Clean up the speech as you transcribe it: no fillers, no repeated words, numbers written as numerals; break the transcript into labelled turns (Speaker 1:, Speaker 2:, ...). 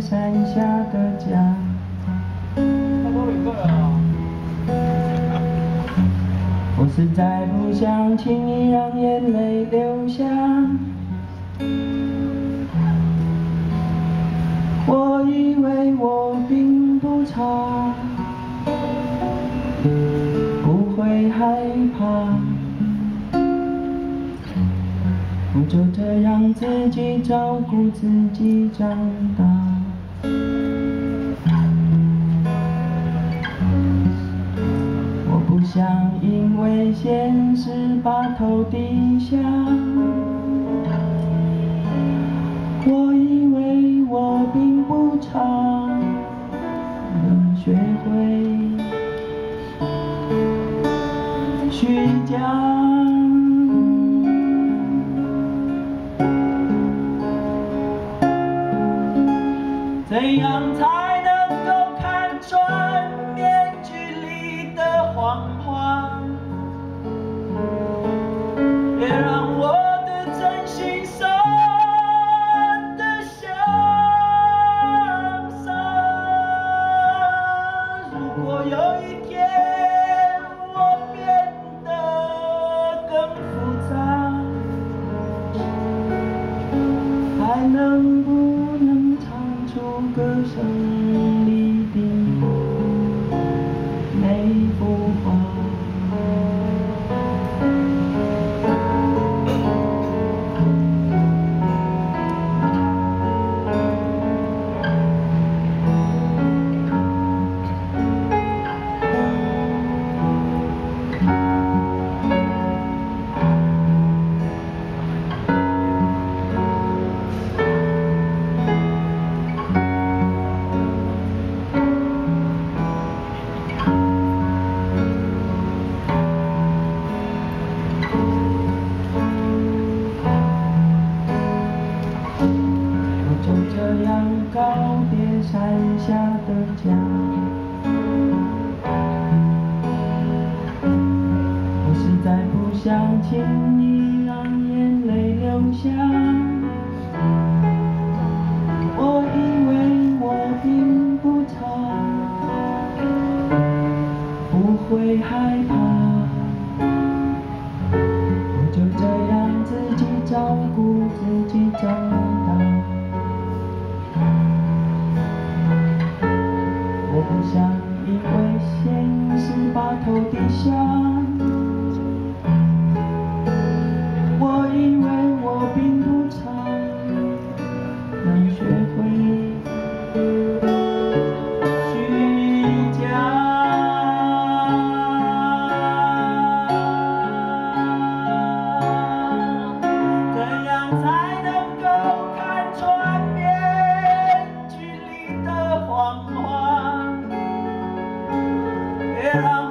Speaker 1: 山下的家。我实在不想轻易让眼泪流下。我以为我并不差，不会害怕。 我就这样自己照顾自己长大。我不想因为现实把头低下。我以为我并不差，能学会虚假。 怎样才能够看穿面具里的谎话？别让我的真心伤得像伤。如果有一天我变得更复杂，还能不能唱出歌声里的每幅画？就这样告别山下的家，我实在不想轻易让眼泪流下。我以为我并不差，不会害怕，我就这样自己照顾自己长大。 我不想因为现实把头低下。我以为我并不差，能学会虚假。怎样才能够看穿面具里的谎话？别让